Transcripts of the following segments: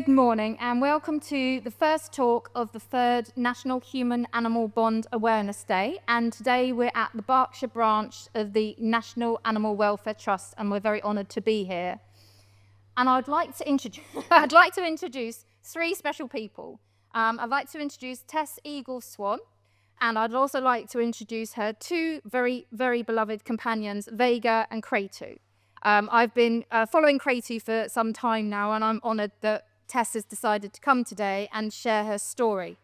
Good morning and welcome to the first talk of the third National Human-Animal Bond Awareness Day, and today we're at the Berkshire branch of the National Animal Welfare Trust and we're very honoured to be here. And I'd like to introduce three special people. I'd like to introduce Tess Eagle Swan, and I'd also like to introduce her two very, very beloved companions, Vega and Kratu. I've been following Kratu for some time now, and I'm honoured that Tess has decided to come today and share her story.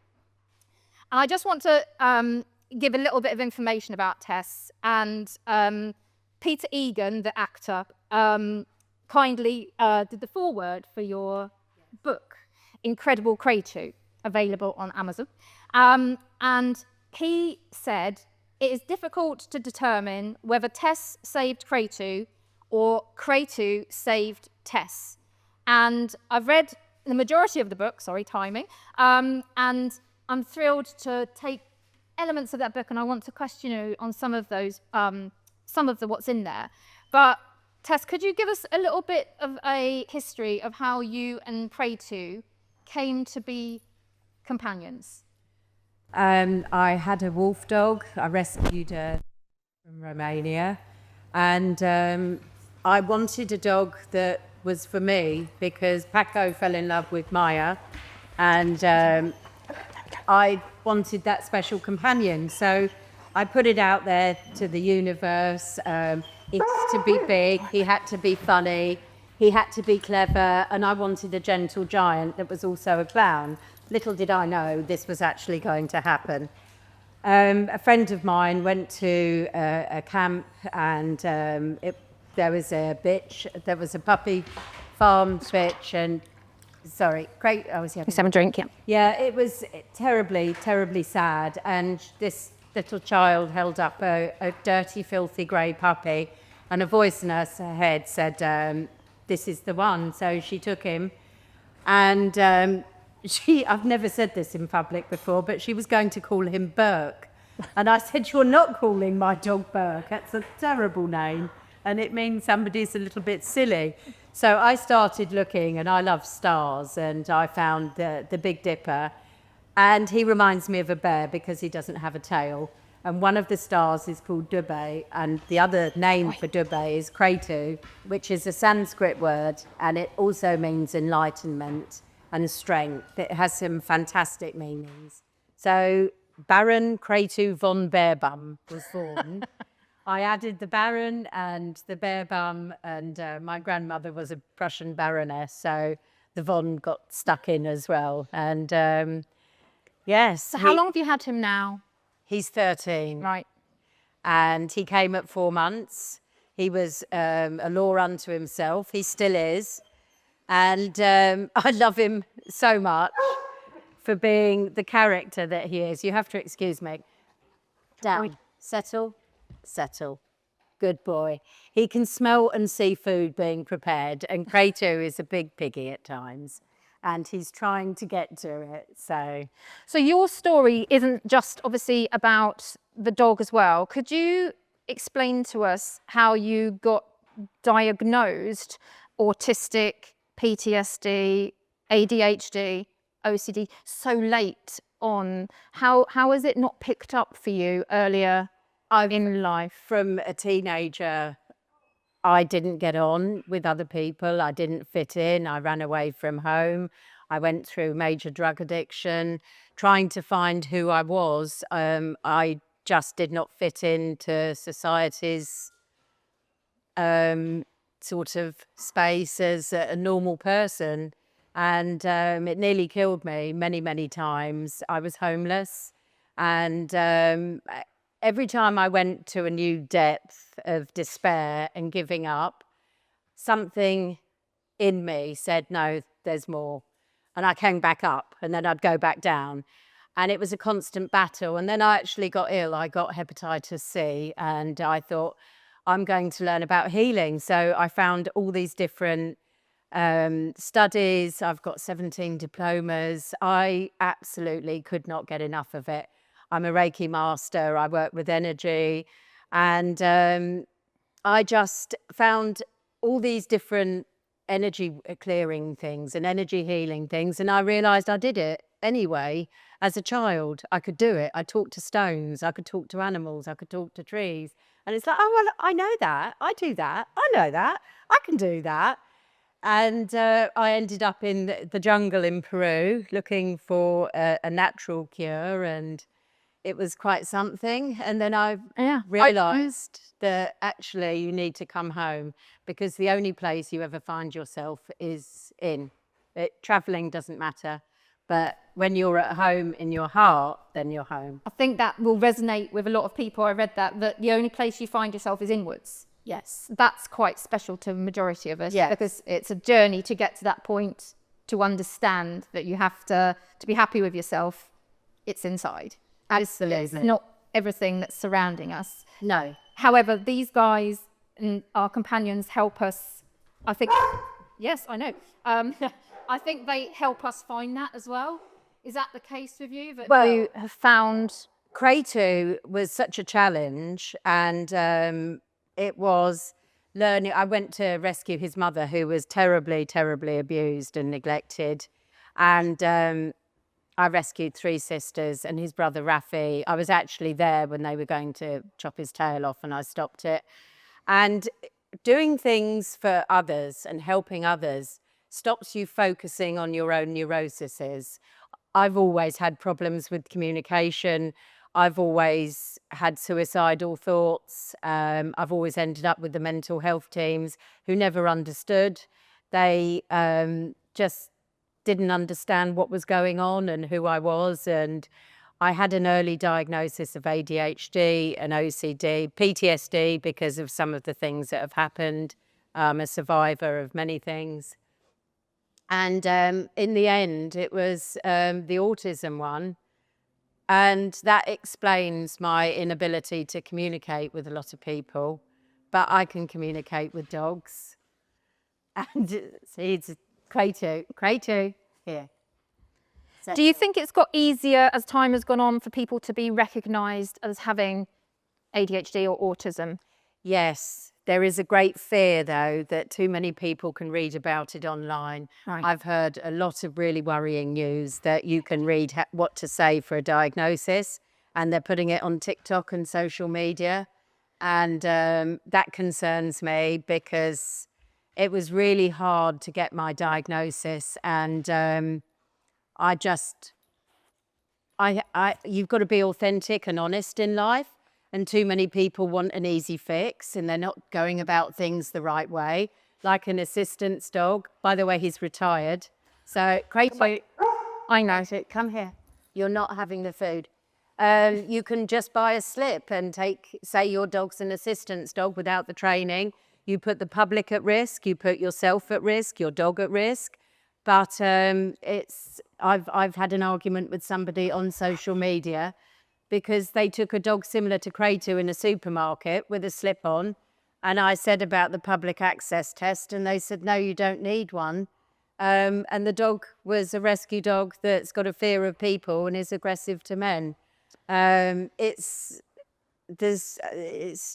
And I just want to give a little bit of information about Tess. And Peter Egan, the actor, kindly did the foreword for your book, Incredible Kratu, available on Amazon. And he said, it is difficult to determine whether Tess saved Kratu or Kratu saved Tess. And I've read the majority of the book, sorry, timing, and I'm thrilled to take elements of that book, and I want to question you on some of those, what's in there. But Tess, could you give us a little bit of a history of how you and Kratu came to be companions? I had a wolf dog. I rescued her from Romania, and I wanted a dog that was for me because Paco fell in love with Maya, and I wanted that special companion. So I put it out there to the universe. It's to be big, he had to be funny, he had to be clever, and I wanted a gentle giant that was also a clown. Little did I know this was actually going to happen. A friend of mine went to a camp, and there was a puppy farm bitch, and sorry, great. I was Let's have a drink, yeah. Yeah, it was terribly, terribly sad. And this little child held up a dirty, filthy grey puppy, and a voice in her head said, "This is the one." So she took him, and I've never said this in public before, but she was going to call him Burke. And I said, "You're not calling my dog Burke. That's a terrible name. And it means somebody's a little bit silly." So I started looking, and I love stars, and I found the Big Dipper. And he reminds me of a bear because he doesn't have a tail. And one of the stars is called Dubhe, and the other name for Dubhe is Kratu, which is a Sanskrit word, and it also means enlightenment and strength. It has some fantastic meanings. So Baron Kratu von Bearbum was born. I added the Baron and the Bear Bum, and my grandmother was a Prussian baroness, so the von got stuck in as well. And yes. So how long have you had him now? He's 13. Right. And he came at 4 months. He was a law unto himself. He still is. And I love him so much for being the character that he is. You have to excuse me. Down. Settle. Settle. Good boy. He can smell and see food being prepared, and Kratu is a big piggy at times, and he's trying to get to it. So your story isn't just obviously about the dog as well. Could you explain to us how you got diagnosed autistic, PTSD, ADHD, OCD so late on? How is it not picked up for you earlier in life? From a teenager, I didn't get on with other people. I didn't fit in. I ran away from home. I went through major drug addiction, trying to find who I was. I just did not fit into society's sort of space as a normal person. And it nearly killed me many, many times. I was homeless, and every time I went to a new depth of despair and giving up, something in me said, no, there's more. And I came back up, and then I'd go back down. And it was a constant battle. And then I actually got ill. I got hepatitis C, and I thought, I'm going to learn about healing. So I found all these different studies. I've got 17 diplomas. I absolutely could not get enough of it. I'm a Reiki master. I work with energy, and I just found all these different energy clearing things and energy healing things. And I realized I did it anyway. As a child, I could do it. I talked to stones, I could talk to animals, I could talk to trees. And it's like, oh, well, I know that. I do that. I know that. I can do that. And I ended up in the jungle in Peru looking for a natural cure, and it was quite something. And then I realised that actually you need to come home, because the only place you ever find yourself is in. Travelling doesn't matter, but when you're at home in your heart, then you're home. I think that will resonate with a lot of people. I read that the only place you find yourself is inwards. Yes. That's quite special to the majority of us, Yes. because it's a journey to get to that point, to understand that you have to be happy with yourself. It's inside. Absolutely. It's not everything that's surrounding us. No. However, these guys and our companions help us, I think. Yes, I know. I think they help us find that as well. Is that the case with you? Well, you have found Kratu was such a challenge, and it was learning. I went to rescue his mother, who was terribly, terribly abused and neglected. And I rescued 3 sisters and his brother Rafi. I was actually there when they were going to chop his tail off, and I stopped it. And doing things for others and helping others stops you focusing on your own neuroses. I've always had problems with communication. I've always had suicidal thoughts. I've always ended up with the mental health teams who never understood. They just didn't understand what was going on and who I was. And I had an early diagnosis of ADHD and OCD, PTSD, because of some of the things that have happened. I'm a survivor of many things. And in the end, it was the autism one. And that explains my inability to communicate with a lot of people. But I can communicate with dogs. And it's Kratu, here. So, do you think it's got easier as time has gone on for people to be recognised as having ADHD or autism? yes, there is a great fear, though, that too many people can read about it online. Right. I've heard a lot of really worrying news that you can read what to say for a diagnosis, and they're putting it on TikTok and social media. And that concerns me, because it was really hard to get my diagnosis. And you've got to be authentic and honest in life. And too many people want an easy fix, and they're not going about things the right way. Like an assistance dog. By the way, he's retired. So, Kratu, I know. come here. You're not having the food. You can just buy a slip and say your dog's an assistance dog without the training. You put the public at risk, you put yourself at risk, your dog at risk. But I've had an argument with somebody on social media, because they took a dog similar to Kratu in a supermarket with a slip on. And I said about the public access test, and they said, no, you don't need one. And the dog was a rescue dog that's got a fear of people and is aggressive to men. It's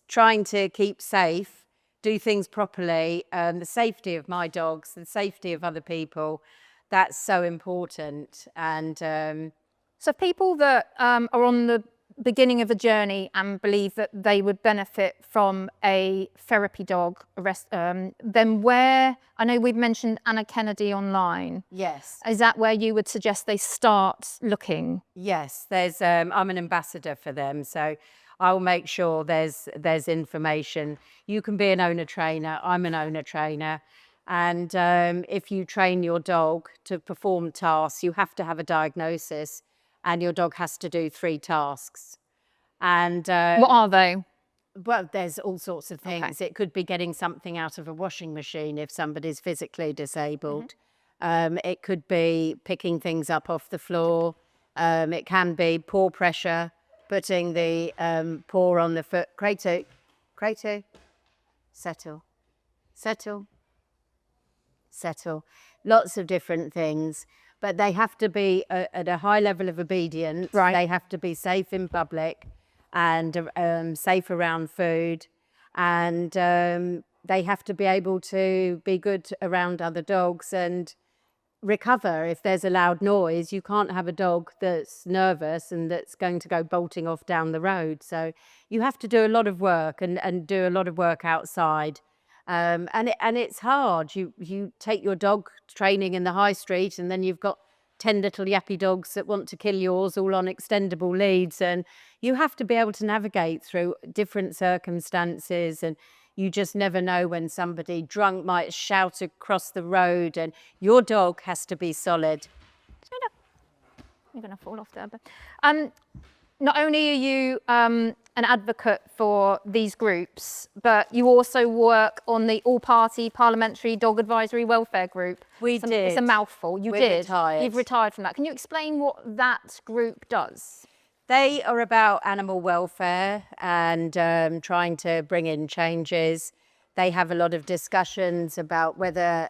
trying to keep safe, do things properly, the safety of my dogs, the safety of other people. That's so important. And So people that are on the beginning of a journey and believe that they would benefit from a therapy dog, then where, I know we've mentioned Anna Kennedy online. yes. Is that where you would suggest they start looking? Yes, I'm an ambassador for them, so I'll make sure there's information. You can be an owner trainer. I'm an owner trainer. And if you train your dog to perform tasks, you have to have a diagnosis, and your dog has to do 3 tasks. And What are they? well, there's all sorts of things. Okay. It could be getting something out of a washing machine if somebody's physically disabled. It could be picking things up off the floor. It can be paw pressure, putting the paw on the foot. Kratu, settle, settle, settle. Lots of different things, but they have to be at a high level of obedience. Right. They have to be safe in public and safe around food. And they have to be able to be good around other dogs and recover. If there's a loud noise, you can't have a dog that's nervous and that's going to go bolting off down the road. So you have to do a lot of work and do a lot of work outside. And it's hard. You take your dog training in the high street, and then you've got 10 little yappy dogs that want to kill yours, all on extendable leads, and you have to be able to navigate through different circumstances, and you just never know when somebody drunk might shout across the road, and your dog has to be solid. You're going to fall off there. But not only are you an advocate for these groups, but you also work on the all-party parliamentary dog advisory welfare group. We did. It's a mouthful. You We're did. retired. You've retired from that. Can you explain what that group does? They are about animal welfare and trying to bring in changes. They have a lot of discussions about whether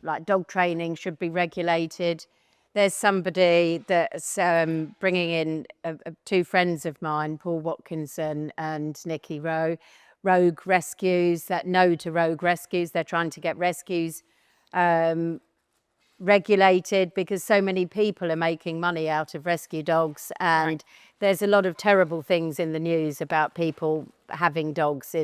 like dog training should be regulated. There's somebody that's bringing in two friends of mine, Paul Watkinson and Nikki Rowe, Rogue Rescues, that no to Rogue Rescues. They're trying to get rescues regulated because so many people are making money out of rescue dogs, and there's a lot of terrible things in the news about people having dogs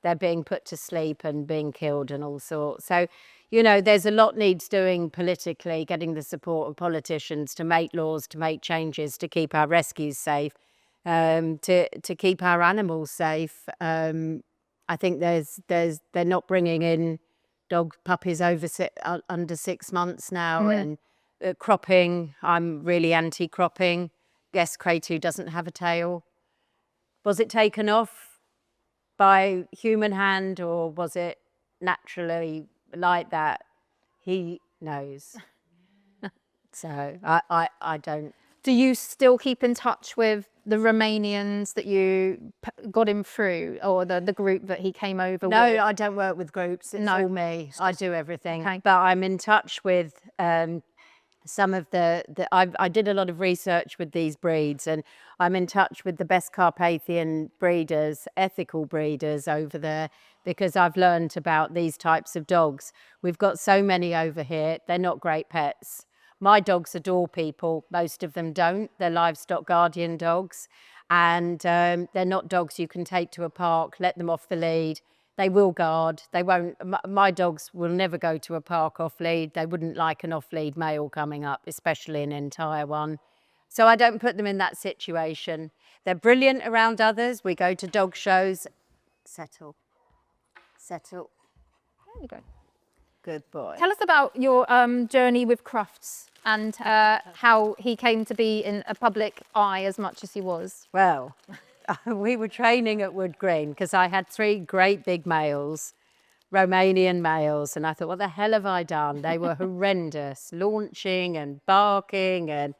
they're being put to sleep and being killed and all sorts. So, you know, there's a lot needs doing politically, getting the support of politicians to make laws, to make changes, to keep our rescues safe, to keep our animals safe. I think they're not bringing in dog puppies under 6 months now, and cropping. I'm really anti-cropping. Guess Kratu doesn't have a tail. Was it taken off by human hand, or was it naturally like that? He knows. So I don't. Do you still keep in touch with the Romanians that you got him through, or the group that he came over with? No, I don't work with groups. It's all me. I do everything. Okay. But I'm in touch with some of I did a lot of research with these breeds, and I'm in touch with the best Carpathian breeders, ethical breeders over there, because I've learned about these types of dogs. We've got so many over here. They're not great pets. My dogs adore people. Most of them don't. They're livestock guardian dogs, and they're not dogs you can take to a park, let them off the lead. They will guard. They won't. My dogs will never go to a park off lead. They wouldn't like an off lead male coming up, especially an entire one. So I don't put them in that situation. They're brilliant around others. We go to dog shows. Settle. Settle. There you go. Good boy. Tell us about your journey with Crufts and how he came to be in a public eye as much as he was. Well, we were training at Wood Green because I had 3 great big males, Romanian males, and I thought, what the hell have I done? They were horrendous, launching and barking, and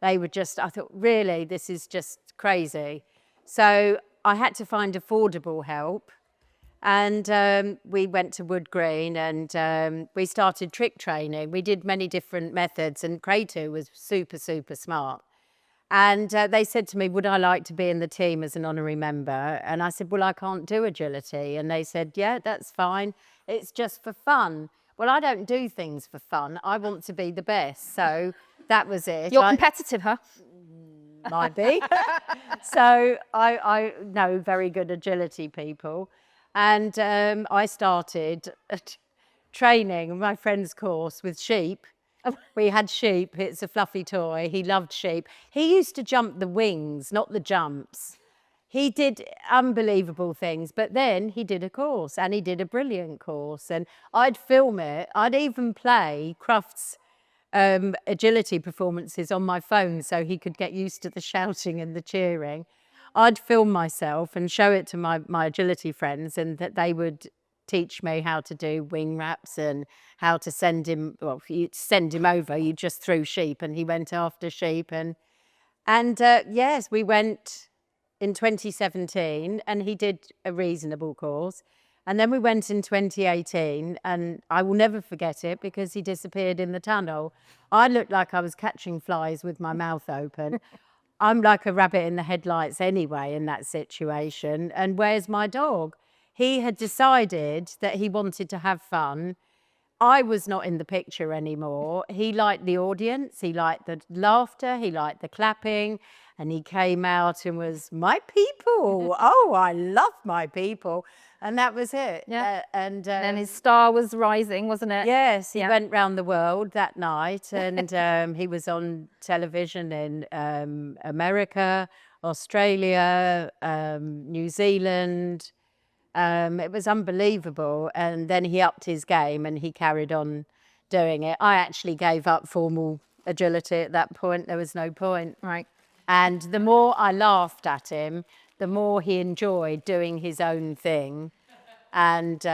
they were just, I thought, really, this is just crazy. So I had to find affordable help. And we went to Wood Green, and we started trick training. We did many different methods, and Kratu was super, super smart. And they said to me, would I like to be in the team as an honorary member? And I said, well, I can't do agility. And they said, yeah, that's fine. It's just for fun. Well, I don't do things for fun. I want to be the best. So that was it. You're competitive, huh? Might be. So I know very good agility people. And I started training my friend's course with sheep. We had sheep. It's a fluffy toy. He loved sheep. He used to jump the wings, not the jumps. He did unbelievable things, but then he did a course, and he did a brilliant course. And I'd film it. I'd even play Crufts' agility performances on my phone so he could get used to the shouting and the cheering. I'd film myself and show it to my agility friends, and that they would teach me how to do wing wraps and how to send him, well, you send him over, you just threw sheep and he went after sheep. And yes, we went in 2017 and he did a reasonable course. And then we went in 2018, and I will never forget it because he disappeared in the tunnel. I looked like I was catching flies with my mouth open. I'm like a rabbit in the headlights anyway in that situation. And where's my dog? he had decided that he wanted to have fun. I was not in the picture anymore. He liked the audience, he liked the laughter, he liked the clapping, and he came out and was, my people. Oh, I love my people. And that was it. Yeah. And then his star was rising, wasn't it? yes, he went round the world that night, and he was on television in America, Australia, New Zealand. It was unbelievable. And then he upped his game and he carried on doing it. I actually gave up formal agility at that point. There was no point. Right. And the more I laughed at him, the more he enjoyed doing his own thing. And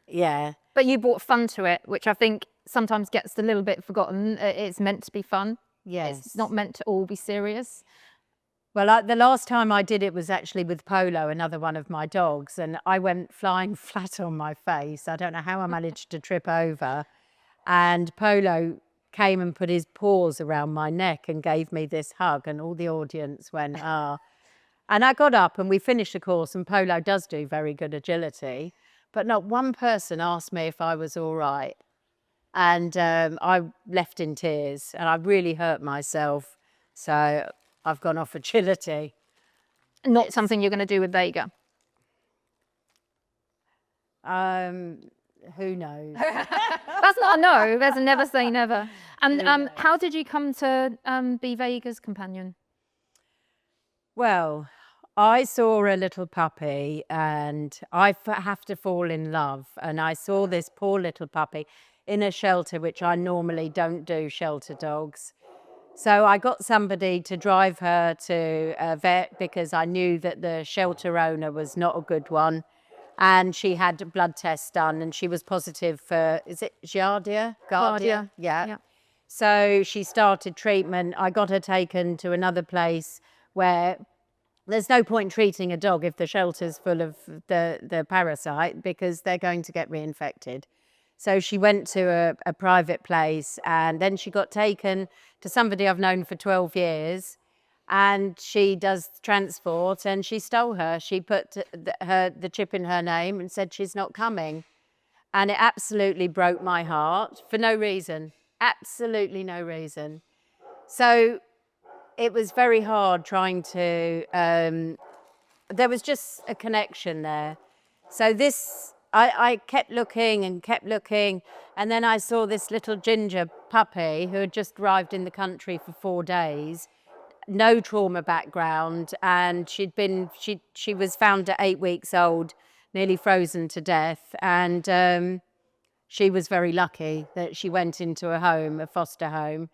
yeah. But you brought fun to it, which I think sometimes gets a little bit forgotten. It's meant to be fun. Yes. It's not meant to all be serious. Well, the last time I did it was actually with Polo, another one of my dogs, and I went flying flat on my face. I don't know how I managed to trip over. And Polo came and put his paws around my neck and gave me this hug, and all the audience went, ah. And I got up and we finished the course, and Polo does do very good agility, but not one person asked me if I was all right. And I left in tears and I really hurt myself. So I've gone off agility. Not something you're going to do with Vega. Who knows? That's not a no. There's a never say never. And how did you come to be Vega's companion? Well, I saw a little puppy and I have to fall in love. And I saw this poor little puppy in a shelter, which I normally don't do, shelter dogs. So I got somebody to drive her to a vet because I knew that the shelter owner was not a good one. And she had a blood test done and she was positive for, is it Giardia? Giardia. Yeah. So she started treatment. I got her taken to another place where there's no point treating a dog if the shelter's full of the parasite because they're going to get reinfected. So she went to a private place and then she got taken to somebody I've known for 12 years and she does transport and she stole her. She put the chip in her name and said she's not coming. And it absolutely broke my heart for no reason, absolutely no reason. So it was very hard trying to, there was just a connection there. So I kept looking and then I saw this little ginger puppy who had just arrived in the country for 4 days, no trauma background, and she was found at 8 weeks old, nearly frozen to death, and she was very lucky that she went into a home, a foster home,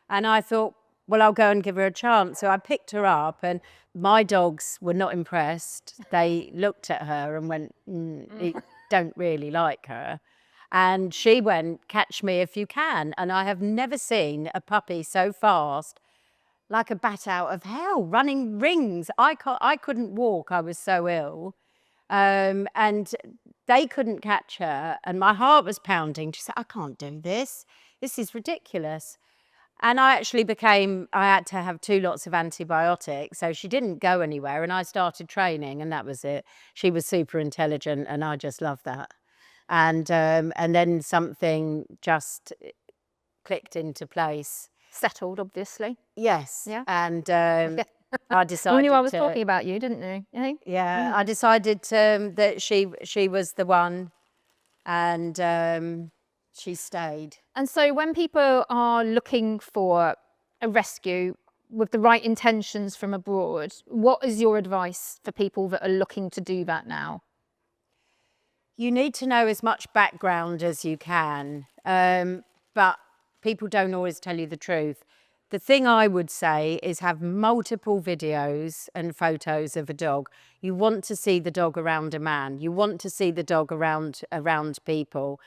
and I thought, well, I'll go and give her a chance. So I picked her up and my dogs were not impressed. They looked at her and went, don't really like her. And she went, catch me if you can. And I have never seen a puppy so fast, like a bat out of hell, running rings. I couldn't walk, I was so ill. And they couldn't catch her. And my heart was pounding. She said, I can't do this. This is ridiculous. And I actually I had to have 2 lots of antibiotics, so she didn't go anywhere, and I started training, and that was it. She was super intelligent, and I just loved that. And then something just clicked into place. Settled, obviously. Yes. Yeah. And I decided You knew I was talking about you, didn't you? Yeah, I decided that she was the one, and she stayed. And so when people are looking for a rescue with the right intentions from abroad, what is your advice for people that are looking to do that now? You need to know as much background as you can, but people don't always tell you the truth. The thing I would say is have multiple videos and photos of a dog. You want to see the dog around a man. You want to see the dog around people.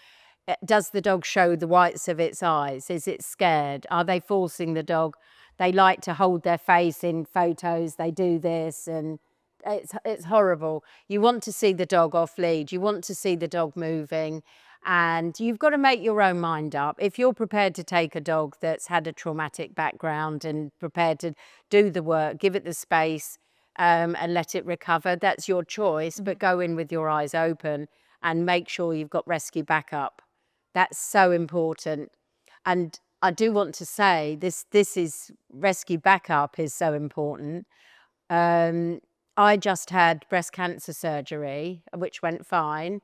Does the dog show the whites of its eyes? Is it scared? Are they forcing the dog? They like to hold their face in photos. They do this and it's horrible. You want to see the dog off lead. You want to see the dog moving. And you've got to make your own mind up. If you're prepared to take a dog that's had a traumatic background and prepared to do the work, give it the space, and let it recover. That's your choice, but go in with your eyes open and make sure you've got rescue backup. That's so important. And I do want to say this is rescue backup is so important. I just had breast cancer surgery, which went fine.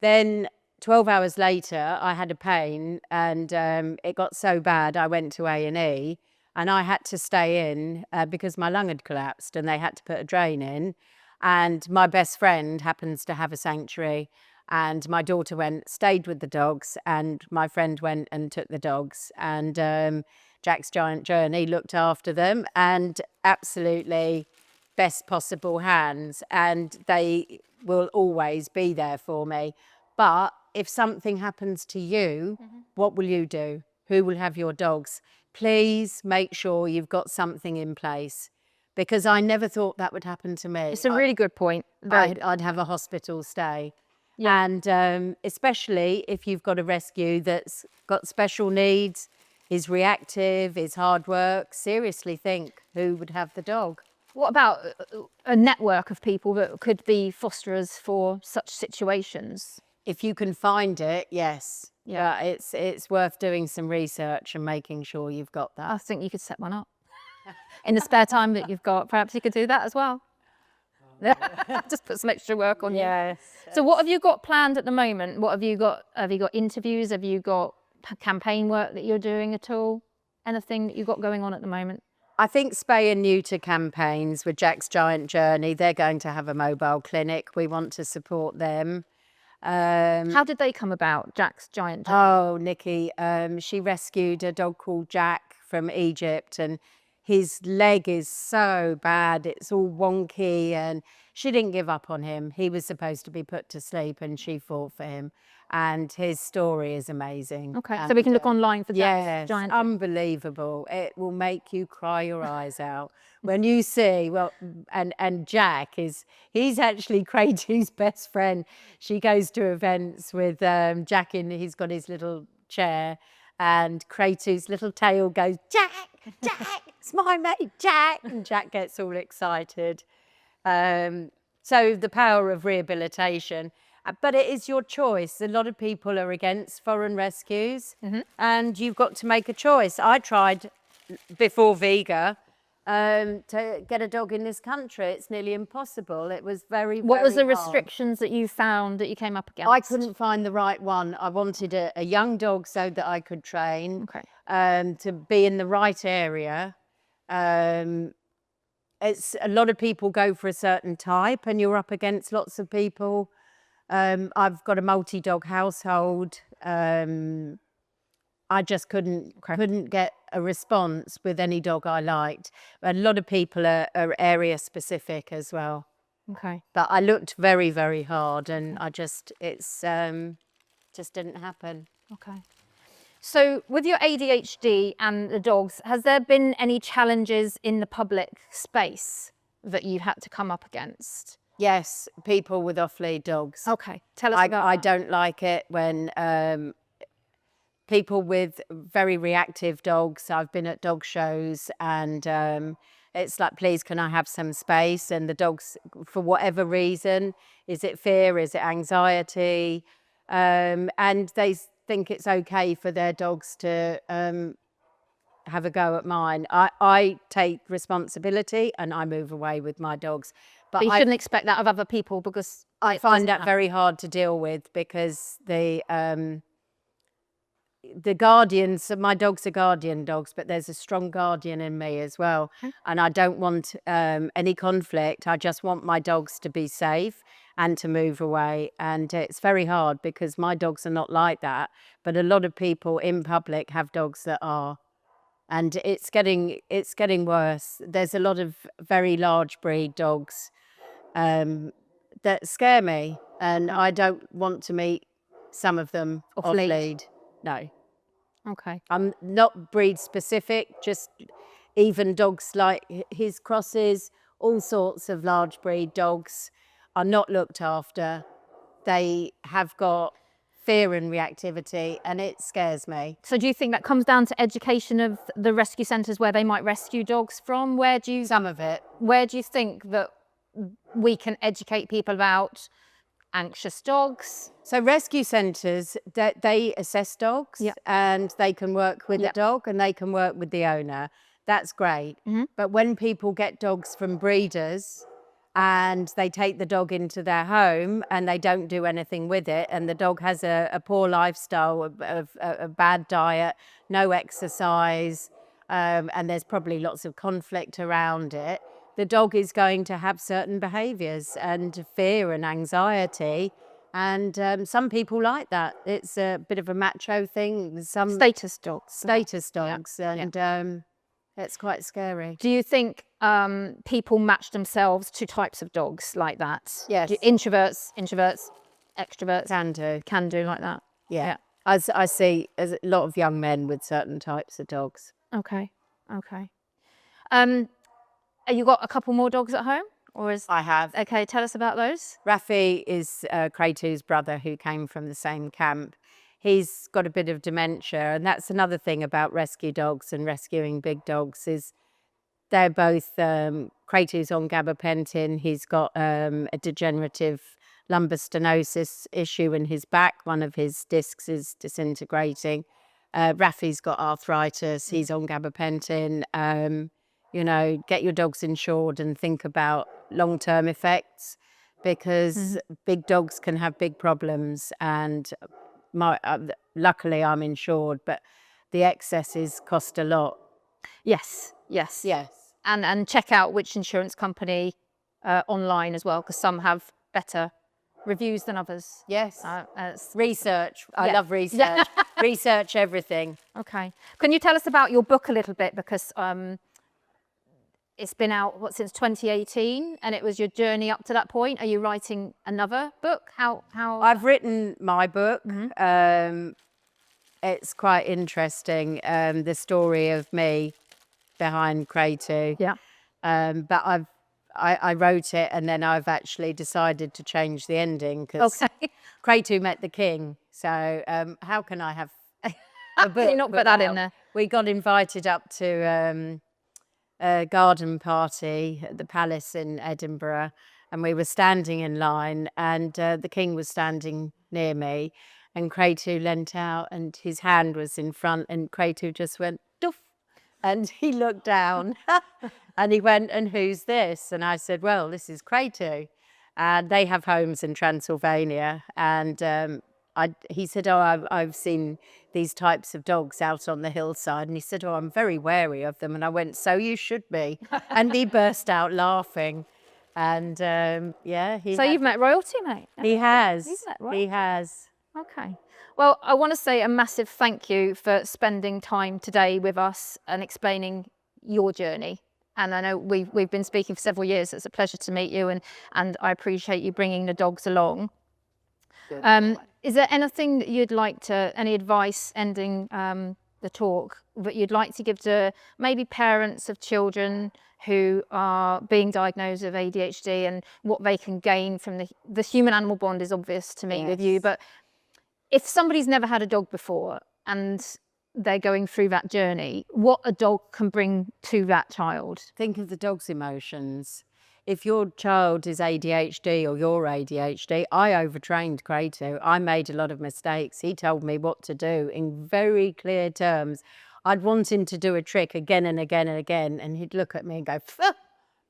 Then 12 hours later, I had a pain, and it got so bad I went to A&E, and I had to stay in because my lung had collapsed and they had to put a drain in. And my best friend happens to have a sanctuary, and my daughter stayed with the dogs, and my friend went and took the dogs, and Jack's Giant Journey looked after them, and absolutely best possible hands, and they will always be there for me. But if something happens to you, what will you do? Who will have your dogs? Please make sure you've got something in place, because I never thought that would happen to me. It's a really good point. I'd have a hospital stay. Yeah. And especially if you've got a rescue that's got special needs, is reactive, is hard work, seriously think who would have the dog. What about a network of people that could be fosterers for such situations? If you can find it, yes. Yeah. But it's worth doing some research and making sure you've got that. I think you could set one up. In the spare time that you've got, perhaps you could do that as well. Just put some extra work on you. Yes. So what have you got planned at the moment? What have you got? Have you got interviews? Have you got campaign work that you're doing at all? Anything that you've got going on at the moment? I think spay and neuter campaigns with Jack's Giant Journey, they're going to have a mobile clinic. We want to support them. How did they come about, Jack's Giant Journey? Oh, Nikki, she rescued a dog called Jack from Egypt, and his leg is so bad, it's all wonky, and she didn't give up on him. He was supposed to be put to sleep, and she fought for him. And his story is amazing. Okay, so we can look online for Jack's Yes, Giant. unbelievable. It will make you cry your eyes out when you see, well, and Jack he's actually Kraty's best friend. She goes to events with Jack he's got his little chair, and Kraty's little tail goes, Jack, Jack, it's my mate, Jack. And Jack gets all excited. So the power of rehabilitation. But it is your choice. A lot of people are against foreign rescues, and you've got to make a choice. I tried before Vega to get a dog in this country. It's nearly impossible. It was very, What was the very hard. restrictions that you found that you came up against? I couldn't find the right one. I wanted a young dog so that I could train, to be in the right area. It's a lot of people go for a certain type, and you're up against lots of people. I've got a multi-dog household. I just couldn't get a response with any dog I liked. A lot of people are area specific as well. Okay. But I looked very, very hard, and just didn't happen. Okay. So with your ADHD and the dogs, has there been any challenges in the public space that you had to come up against? Yes, people with off-lead dogs. Okay, tell us about I that. don't like it when people with very reactive dogs. I've been at dog shows, and it's like, please, can I have some space? And the dogs, for whatever reason, is it fear? Is it anxiety? And they think it's okay for their dogs to have a go at mine. I take responsibility and I move away with my dogs. But you shouldn't expect that of other people, because I find that very hard to deal with, because the guardians, my dogs are guardian dogs, but there's a strong guardian in me as well. And I don't want any conflict. I just want my dogs to be safe and to move away. And it's very hard, because my dogs are not like that. But a lot of people in public have dogs that are. And it's getting worse. There's a lot of very large breed dogs that scare me, and I don't want to meet some of them off lead. No. Okay. I'm not breed specific, just even dogs like his crosses, all sorts of large breed dogs are not looked after. They have got fear and reactivity, and it scares me. So do you think that comes down to education of the rescue centres where they might rescue dogs from? Some of it. Where do you think that we can educate people about anxious dogs? So rescue centres, they assess dogs, Yeah. and they can work with Yeah. the dog and they can work with the owner. That's great. But when people get dogs from breeders and they take the dog into their home and they don't do anything with it, and the dog has a poor lifestyle, a bad diet, no exercise, and there's probably lots of conflict around it, the dog is going to have certain behaviours and fear and anxiety. And some people like that. It's a bit of a macho thing. Some Status dogs. status dogs, and it's quite scary. Do you think people match themselves to types of dogs like that? Yes. Introverts, extroverts Can do. like that. Yeah. I see a lot of young men with certain types of dogs. Okay. Have you got a couple more dogs at home, or is I have. okay? Tell us about those. Rafi is Kratu's brother, who came from the same camp. He's got a bit of dementia, and that's another thing about rescue dogs and rescuing big dogs is they're both, Kratu's on gabapentin. He's got a degenerative lumbar stenosis issue in his back. One of his discs is disintegrating. Rafi's got arthritis. He's on gabapentin. You know, get your dogs insured and think about long-term effects, because big dogs can have big problems. And luckily I'm insured, but the excesses cost a lot. Yes. Yes. And check out which insurance company online as well, because some have better reviews than others. Yes. It's- Research. I Yeah. love research. Research everything. Okay. Can you tell us about your book a little bit? Because it's been out, since 2018, and it was your journey up to that point. Are you writing another book? How? I've written my book. It's quite interesting, the story of me behind Kratu. Yeah. But I wrote it, and then I've actually decided to change the ending, because Kratu met the king. So how can I have a book? Can you not put that in there? We got invited up to a garden party at the palace in Edinburgh, and we were standing in line, and the king was standing near me, and Kratu leant out and his hand was in front, and Kratu just went doof, and he looked down and he went, "And who's this?" And I said, "Well, this is Kratu." And they have homes in Transylvania, and he said, "Oh, I've seen these types of dogs out on the hillside." And he said, "Oh, I'm very wary of them." And I went, "So you should be." And he burst out laughing. And yeah. So you've met royalty, mate. He has. He's met royalty. He has. Okay. Well, I want to say a massive thank you for spending time today with us and explaining your journey. And I know we've been speaking for several years. It's a pleasure to meet you, and I appreciate you bringing the dogs along. Is there anything that you'd like to, any advice ending the talk that you'd like to give to maybe parents of children who are being diagnosed with ADHD, and what they can gain from the human-animal bond is obvious to me with you, but if somebody's never had a dog before and they're going through that journey, what a dog can bring to that child? Think of the dog's emotions. If your child is ADHD or you're ADHD, I overtrained Kratu. I made a lot of mistakes. He told me what to do in very clear terms. I'd want him to do a trick again and again and again, and he'd look at me and go, "Pho,"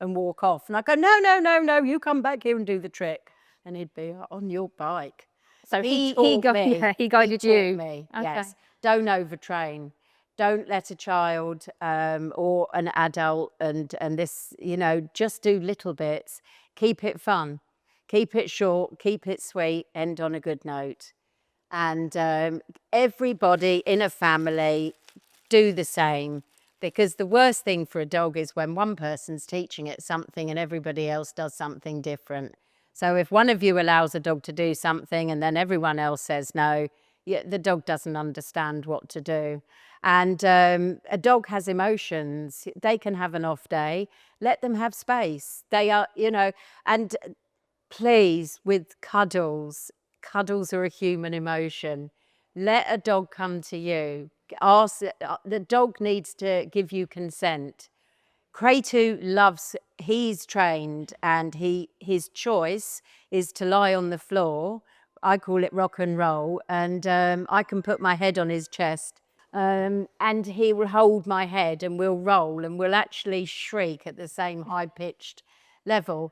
and walk off. And I'd go, "No, you come back here and do the trick." And he'd be, "On your bike." So He guided you. Me, Okay. yes. Don't overtrain. Don't let a child or an adult and this, just do little bits. Keep it fun. Keep it short. Keep it sweet. End on a good note. And everybody in a family do the same, because the worst thing for a dog is when one person's teaching it something and everybody else does something different. So if one of you allows a dog to do something and then everyone else says no, the dog doesn't understand what to do. And a dog has emotions. They can have an off day. Let them have space. They are, and please, with cuddles, cuddles are a human emotion. Let a dog come to you. Ask, the dog needs to give you consent. Kratu loves, he's trained, and his choice is to lie on the floor. I call it rock and roll, and I can put my head on his chest, and he will hold my head, and we'll roll, and we'll actually shriek at the same high-pitched level.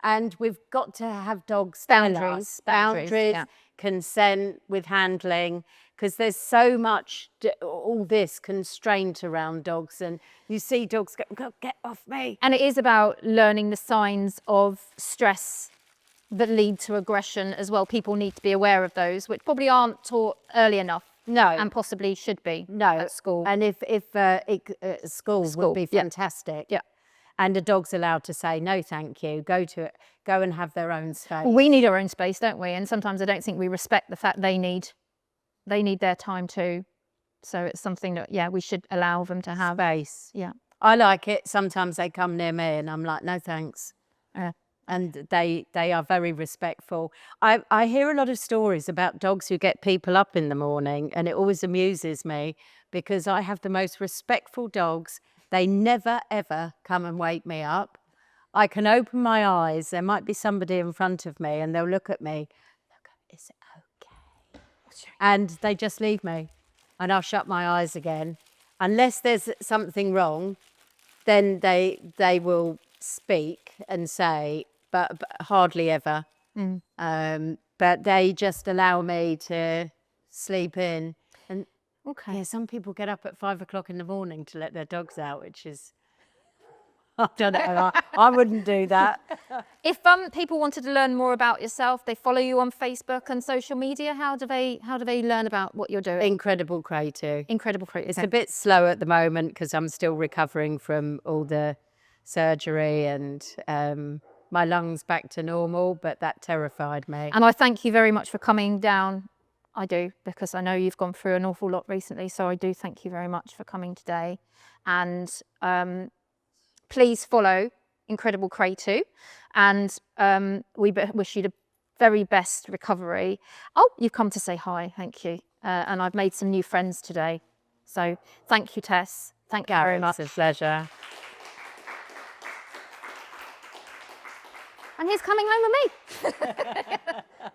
And we've got to have dogs Boundaries, boundaries, yeah. consent with handling, because there's so much, all this constraint around dogs, and you see dogs go, get off me. And it is about learning the signs of stress that lead to aggression as well. People need to be aware of those, which probably aren't taught early enough. No. And possibly should be. No. At school. And if school would be fantastic. Yeah. And a dog's allowed to say, no, thank you, go and have their own space. Well, we need our own space, don't we? And sometimes I don't think we respect the fact they need their time too. So it's something that, yeah, we should allow them to have. Space. Yeah. I like it. Sometimes they come near me and I'm like, no, thanks. And they are very respectful. I hear a lot of stories about dogs who get people up in the morning, and it always amuses me because I have the most respectful dogs. They never, ever come and wake me up. I can open my eyes. There might be somebody in front of me and they'll look at me. They'll go, is it okay? And they just leave me and I'll shut my eyes again. Unless there's something wrong, then they will speak and say, but hardly ever. But they just allow me to sleep in. And Okay. yeah, some people get up at 5 o'clock in the morning to let their dogs out, which is, I don't know, I wouldn't do that. If people wanted to learn more about yourself, they follow you on Facebook and social media. How do they learn about what you're doing? Incredible Kratu. Incredible Kratu. It's a bit slow at the moment because I'm still recovering from all the surgery and my lungs back to normal, but that terrified me. And I thank you very much for coming down. I do, because I know you've gone through an awful lot recently. So I do thank you very much for coming today. And please follow Incredible Kratu. And we wish you the very best recovery. Oh, you've come to say hi. Thank you. And I've made some new friends today. So thank you, Tess. Thank you very much. It's a pleasure. And he's coming home with me.